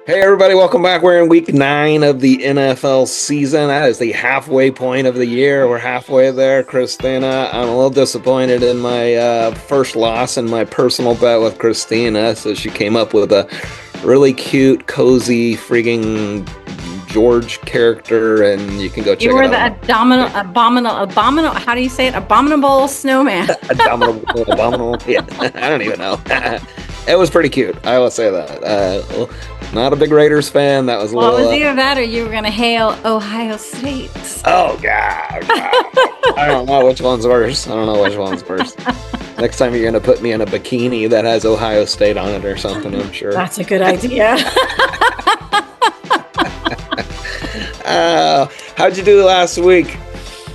Hey everybody, welcome back. We're in week 9 of the NFL season. That is the halfway point of the year. We're halfway there, Christina. I'm a little disappointed in my first loss in my personal bet with Christina. So she came up with a really cute, cozy, freaking George character, and you can go check You it were out. the abominable, how do you say it? Abominable snowman. Abominable. Yeah, I don't even know. It was pretty cute. I will say that. Not a big Raiders fan. That was a Well, little. it was either that or you were going to hail Ohio State. Oh God. I don't know which one's worse. I don't know which one's worse. Next time you're gonna put me in a bikini that has Ohio State on it or something, I'm sure. That's a good idea. How'd you do last week?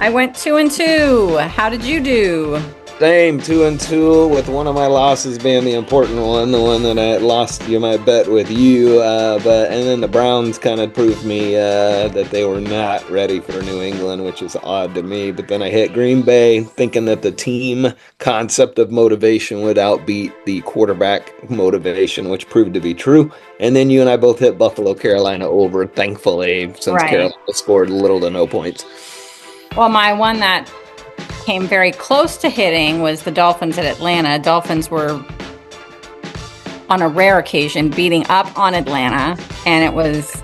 I went 2-2. How did you do? Same, 2-2, with one of my losses being the important one, the one that I lost you my bet with you. And then the Browns kind of proved me that they were not ready for New England, which is odd to me. But then I hit Green Bay, thinking that the team concept of motivation would outbeat the quarterback motivation, which proved to be true. And then you and I both hit Buffalo, Carolina over, thankfully, since Right. Carolina scored little to no points. Well, my one that came very close to hitting was the Dolphins at Atlanta. Dolphins were, on a rare occasion, beating up on Atlanta, and it was,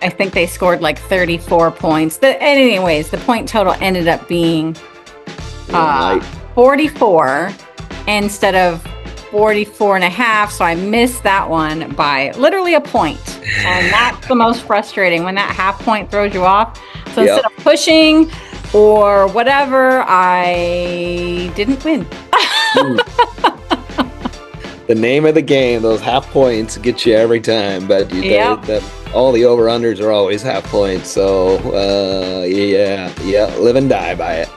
I think they scored like 34 points. Anyways, the point total ended up being 44 instead of 44 and a half, so I missed that one by literally a point. And that's the most frustrating, when that half point throws you off. So Yep. instead of pushing or whatever, I didn't win. The name of the game, those half points get you every time, but Yep. all the over-unders are always half points. So, yeah, live and die by it.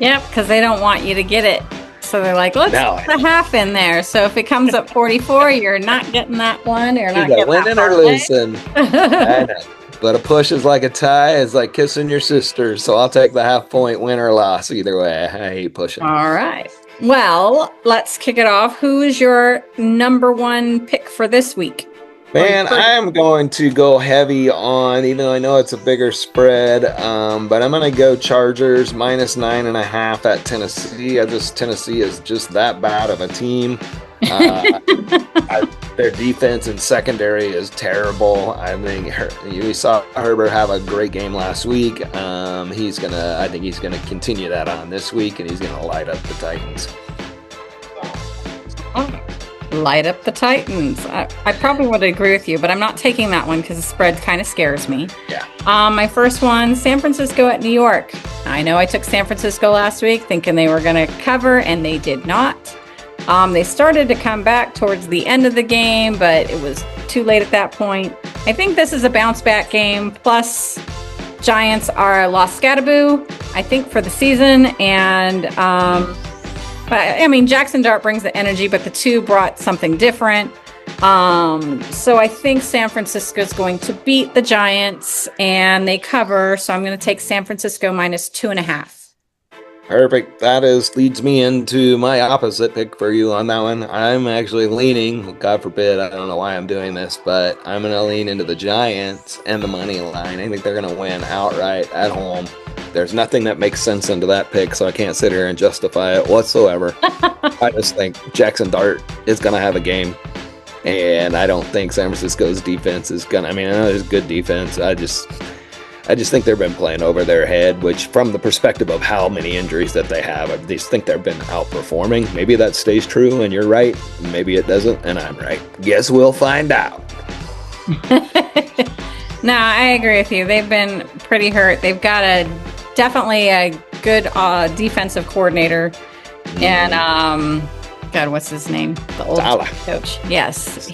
Yep, because they don't want you to get it. So they're like, let's No. put the half in there. So if it comes up 44, you're not getting that one. You're not You getting got winning that or parlay. losing. I know. But a push is like a tie. It's like kissing your sister. So I'll take the half point win or loss either way. I hate pushing. All right. Well, let's kick it off. Who is your number one pick for this week? Man, I'm going to go heavy on, even though I know it's a bigger spread, but I'm going to go Chargers minus 9.5 at Tennessee. Tennessee is just that bad of a team. Their defense and secondary is terrible. I think we saw Herbert have a great game last week. I think he's gonna continue that on this week, and he's gonna light up the Titans. Light up the Titans. I probably would agree with you, but I'm not taking that one because the spread kind of scares me. Yeah. My first one, San Francisco at New York. I know I took San Francisco last week thinking they were going to cover, and they did not. They started to come back towards the end of the game, but it was too late at that point. I think this is a bounce back game. Plus, Giants are lost Scattaboo, I think, for the season. And, I mean, Jackson Dart brings the energy, but the two brought something different. So I think San Francisco is going to beat the Giants, and they cover. So I'm going to take San Francisco minus 2.5. Perfect. That leads me into my opposite pick for you on that one. I'm actually leaning, God forbid, I don't know why I'm doing this, but I'm going to lean into the Giants and the money line. I think they're going to win outright at home. There's nothing that makes sense into that pick, so I can't sit here and justify it whatsoever. I just think Jackson Dart is going to have a game, and I don't think San Francisco's defense is going to, I know there's good defense. I just think they've been playing over their head, which from the perspective of how many injuries that they have, I just think they've been outperforming. Maybe that stays true and you're right. Maybe it doesn't and I'm right. Guess we'll find out. No, I agree with you. They've been pretty hurt. They've got definitely a good defensive coordinator. And God, what's his name? The old coach. Yes,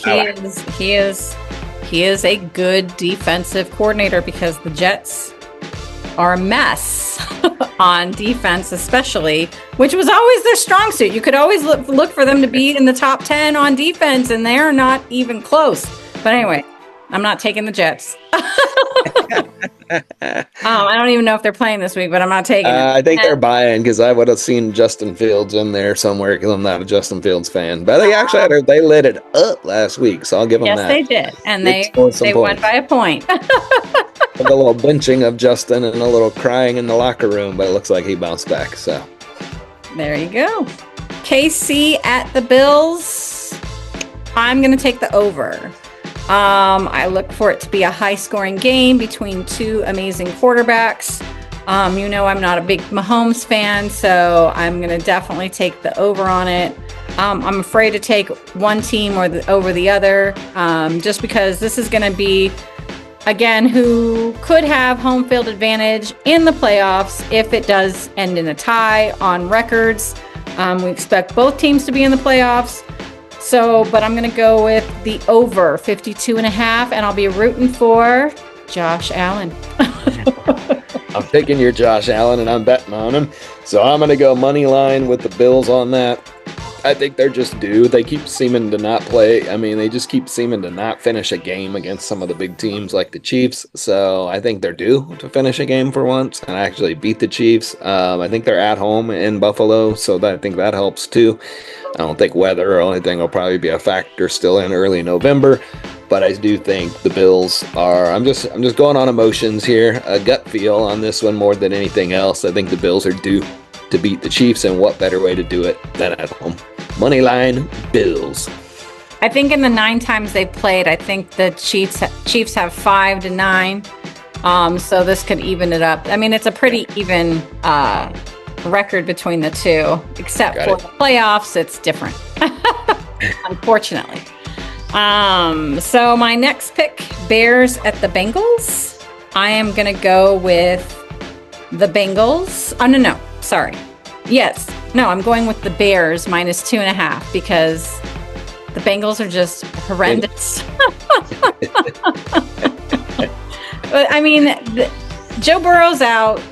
he is a good defensive coordinator because the Jets are a mess on defense, especially, which was always their strong suit. You could always look for them to be in the top 10 on defense, and they're not even close. But anyway, I'm not taking the Jets. I don't even know if they're playing this week, but I'm not taking it. I think they're buying because I would have seen Justin Fields in there somewhere because I'm not a Justin Fields fan. But they lit it up last week, so I'll give them Yes, that. they did, and Did score some they won points. by a point. A little benching of Justin and a little crying in the locker room, but it looks like he bounced back. So There you go. KC at the Bills. I'm going to take the over. I look for it to be a high-scoring game between two amazing quarterbacks. I'm not a big Mahomes fan, so I'm going to definitely take the over on it. I'm afraid to take one team over the other, just because this is going to be, again, who could have home field advantage in the playoffs if it does end in a tie on records. We expect both teams to be in the playoffs. But I'm going to go with the over 52.5, and I'll be rooting for Josh Allen. I'm picking your Josh Allen, and I'm betting on him. So I'm going to go money line with the Bills on that. I think they're just due. They keep seeming to not play. I mean, they just keep seeming to not finish a game against some of the big teams like the Chiefs. So I think they're due to finish a game for once and actually beat the Chiefs. I think they're at home in Buffalo, so I think that helps too. I don't think weather or anything will probably be a factor still in early November. But I do think the Bills are. I'm just going on emotions here, a gut feel on this one more than anything else. I think the Bills are due to beat the Chiefs, and what better way to do it than at home? Moneyline Bills. I think in the 9 times they've played, I think the Chiefs have 5-9. So this could even it up. I mean, it's a pretty even record between the two, except for the playoffs. It's different, unfortunately. So my next pick, Bears at the Bengals. I am going to go with the Bengals. Oh, no. Sorry. Yes. No, I'm going with the Bears -2.5 because the Bengals are just horrendous. But I mean, Joe Burrow's out.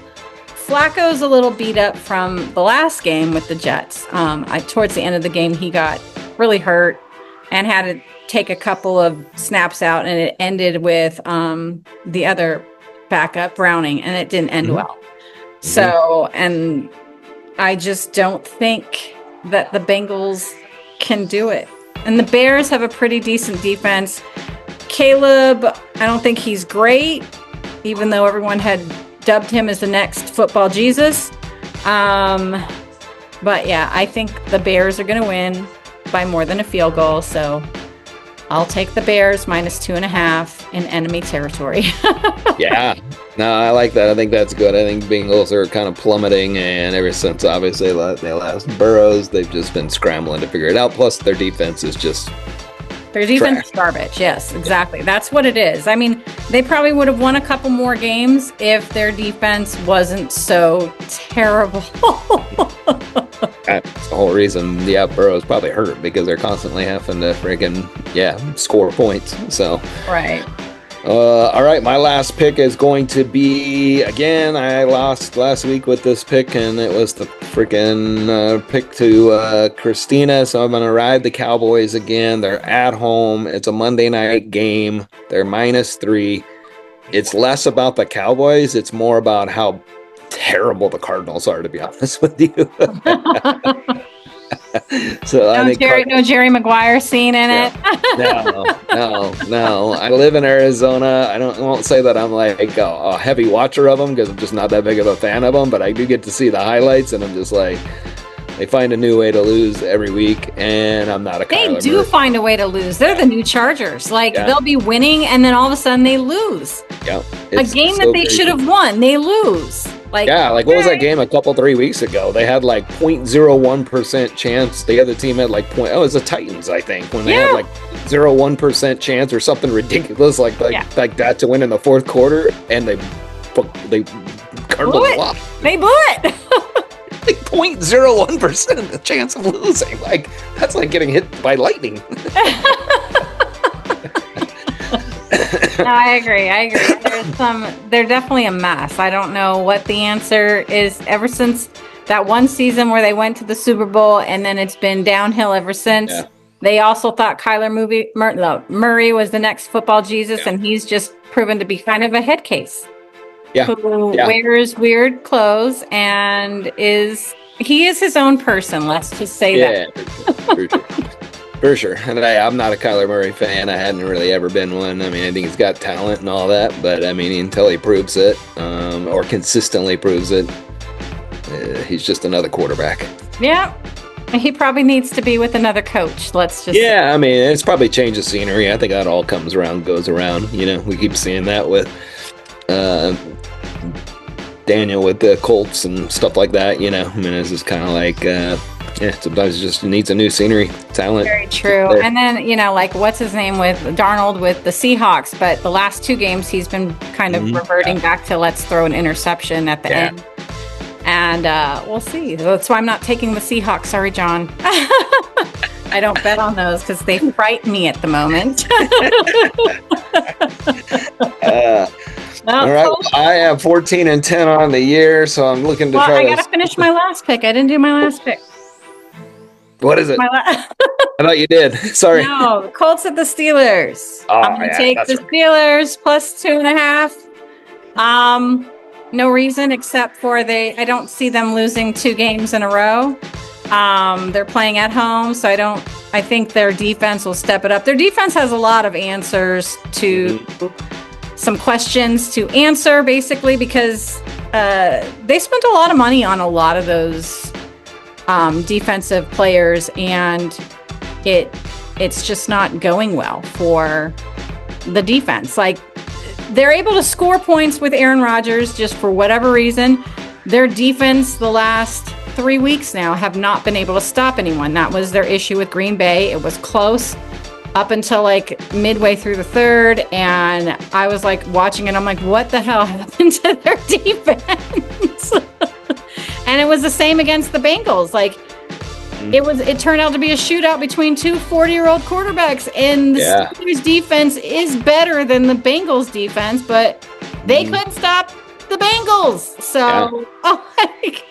Flacco's a little beat up from the last game with the Jets. Towards the end of the game, he got really hurt and had to take a couple of snaps out, and it ended with the other backup, Browning, and it didn't end well. So, and I just don't think that the Bengals can do it. And the Bears have a pretty decent defense. Caleb, I don't think he's great, even though everyone had dubbed him as the next football Jesus. But yeah, I think the Bears are going to win by more than a field goal. So I'll take the Bears -2.5 in enemy territory. Yeah. No, I like that. I think that's good. I think Bengals are kind of plummeting, and ever since obviously they lost Burrows, they've just been scrambling to figure it out. Plus, their defense is just their defense is garbage. Yes, exactly. That's what it is. I mean, they probably would have won a couple more games if their defense wasn't so terrible. That's the whole reason. Yeah, Burrow's probably hurt because they're constantly having to freaking score points. So right. All right, my last pick is going to be, again, I lost last week with this pick, and it was the freaking pick to Christina, so I'm going to ride the Cowboys again. They're at home. It's a Monday night game. They're -3. It's less about the Cowboys. It's more about how terrible the Cardinals are, to be honest with you. So I think no Jerry Maguire scene in it. No. I live in Arizona. I won't say that I'm like a heavy watcher of them because I'm just not that big of a fan of them. But I do get to see the highlights, and I'm just like, they find a new way to lose every week, and I'm not a. They do find a way to lose. They're the new Chargers. They'll be winning, and then all of a sudden they lose. Yeah, a game that they should have won, they lose. What was that game 3 weeks ago? They had 0.01% chance. The other team had it was the Titans, I think, when they had 0.01% chance or something ridiculous like that to win in the fourth quarter, and they Cardinals lost. They blew it. 0.01% chance of losing. That's like getting hit by lightning. No, I agree. They're definitely a mess. I don't know what the answer is. Ever since that one season where they went to the Super Bowl, and then it's been downhill ever since. Yeah. They also thought Kyler Murray was the next football Jesus, and he's just proven to be kind of a head case. Yeah. who Yeah. wears weird clothes and he is his own person. Let's just say that. For sure. For sure. And I'm not a Kyler Murray fan. I hadn't really ever been one. I mean, I think he's got talent and all that, but I mean, until he proves it, or consistently proves it, he's just another quarterback. Yeah. He probably needs to be with another coach. Let's just Yeah, I mean, it's probably change of scenery. I think that all comes around, goes around. You know, we keep seeing that with Daniel with the Colts and stuff like that. You know, I mean, it's just kind of like, sometimes it just needs a new scenery, talent. Very true. There. And then, like, what's his name with Darnold with the Seahawks? But the last 2 games, he's been kind of reverting back to let's throw an interception at the end. And we'll see. That's why I'm not taking the Seahawks. Sorry, John. I don't bet on those because they frighten me at the moment. All right. Well, I have 14-10 on the year, so I'm looking to try I got to finish my last pick. I didn't do my last pick. What is it? I thought you did. Sorry. No, the Colts at the Steelers. I'm going to take the Steelers plus 2.5. No reason except for I don't see them losing 2 games in a row. They're playing at home, so I think their defense will step it up. Their defense has a lot of answers to some questions to answer, basically, because they spent a lot of money on a lot of those defensive players, and it's just not going well for the defense. Like, they're able to score points with Aaron Rodgers just for whatever reason. Their defense the last 3 weeks now have not been able to stop anyone. That was their issue with Green Bay. It was close up until like midway through the third, and I was like watching it. I'm like, what the hell happened to their defense? And it was the same against the Bengals. Like, it turned out to be a shootout between 2 40-year-old quarterbacks, and the Steelers defense is better than the Bengals defense, but they couldn't stop the Bengals. So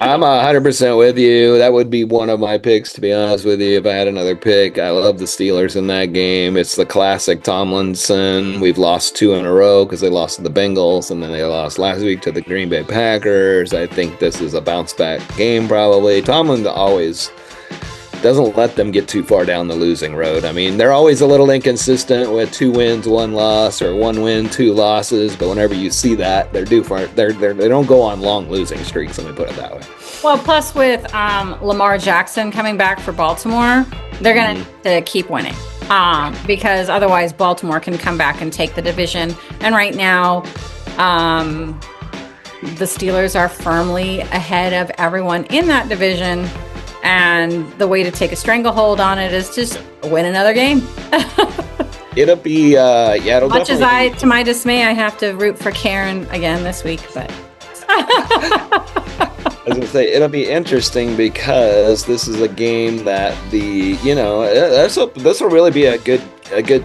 I'm 100% with you. That would be one of my picks, to be honest with you, if I had another pick. I love the Steelers in that game. It's the classic Tomlinson. We've lost 2 in a row because they lost to the Bengals, and then they lost last week to the Green Bay Packers. I think this is a bounce back game, probably. Tomlin always doesn't let them get too far down the losing road. I mean, they're always a little inconsistent with 2 wins, 1 loss, or 1 win, 2 losses. But whenever you see that, they don't go on long losing streaks. Let me put it that way. Well, plus with Lamar Jackson coming back for Baltimore, they're going to keep winning because otherwise Baltimore can come back and take the division. And right now, the Steelers are firmly ahead of everyone in that division. And the way to take a stranglehold on it is just win another game. It'll be, it'll much as to my dismay, I have to root for Karen again this week. But I was going to say, it'll be interesting because this is a game that this will really be a good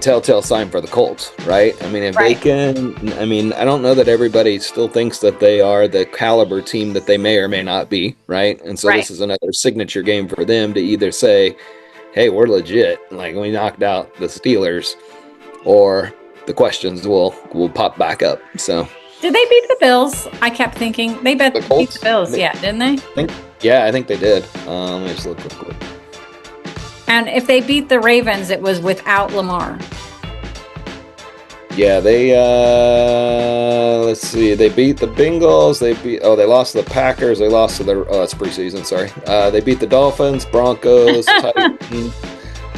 telltale sign for the Colts, right? I mean, if they can, I don't know that everybody still thinks that they are the caliber team that they may or may not be, right? And so this is another signature game for them to either say, hey, we're legit, like we knocked out the Steelers, or the questions will pop back up. So did they beat the Bills? I kept thinking they beat the Bills, didn't they? I think they did. Let me just look real quick. And if they beat the Ravens, it was without Lamar. Yeah, they let's see. They beat the Bengals. They lost to the Packers. They lost to that's preseason. Sorry. They beat the Dolphins, Broncos, Titans.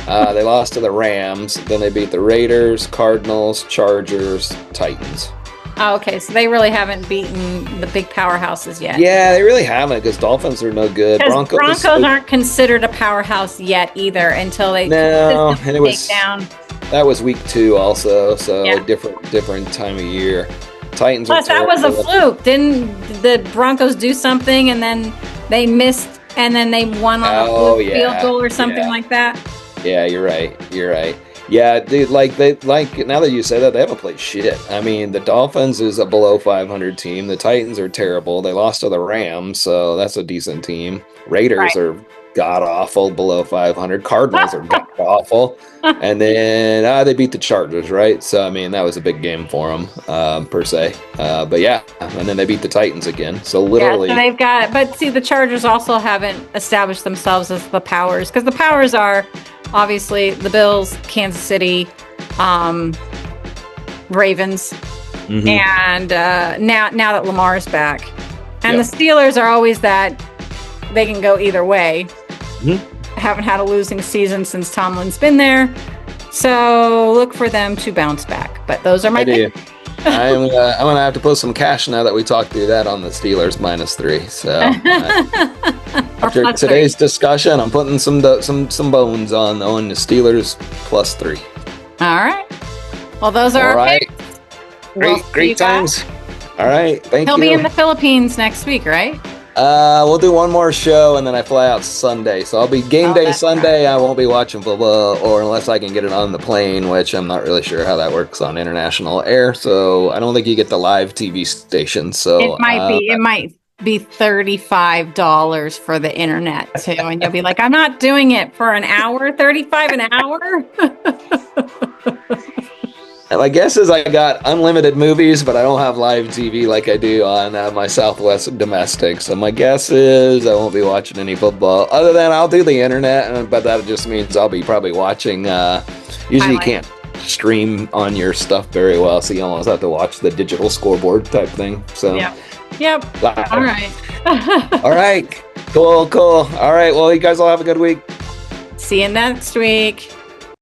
They lost to the Rams. Then they beat the Raiders, Cardinals, Chargers, Titans. Oh, okay, so they really haven't beaten the big powerhouses yet. Yeah, they really haven't because Dolphins are no good. Broncos aren't considered a powerhouse yet either until they take down. That was week 2 also, so different time of year. Titans. Plus, that was a fluke. Didn't the Broncos do something and then they missed and then they won on a field goal or something like that? Yeah, you're right. Yeah, dude, now that you say that, they haven't played shit. I mean, the Dolphins is a below 500 team. The Titans are terrible. They lost to the Rams, so that's a decent team. Raiders Right. are god awful, below 500. Cardinals are god awful. And then they beat the Chargers, right? So I mean, that was a big game for them, per se. But yeah, and then they beat the Titans again. So Yeah, so literally, they've got, but see, the Chargers also haven't established themselves as the powers, because the powers are obviously the Bills, Kansas City, Ravens, mhm. and now that Lamar's back, and Yep. the Steelers are always that they can go either way. Mhm. Haven't had a losing season since Tomlin's been there, so look for them to bounce back. But those are my I do. picks. I'm gonna have to put some cash now that we talked through that on the Steelers -3. So Or after plus today's discussion, I'm putting some bones on the Steelers +3. All right. Well, those are All our right, picks. We'll see you great guys. times. All right, thank He'll you. be in the Philippines next week, right? We'll do one more show and then I fly out Sunday. So I'll be game day that's Sunday. I won't be watching football, or unless I can get it on the plane, which I'm not really sure how that works on international air. So I don't think you get the live TV station. So It might be $35 for the internet too, and you'll be like, I'm not doing it for an hour. 35 an hour. And my guess is I got unlimited movies, but I don't have live TV like I do on my Southwest domestic. So my guess is I won't be watching any football. Other than I'll do the internet, but that just means I'll be probably watching. Usually you can't stream on your stuff very well, so you almost have to watch the digital scoreboard type thing. So Yep. All right. All right. Cool. All right. Well, you guys all have a good week. See you next week.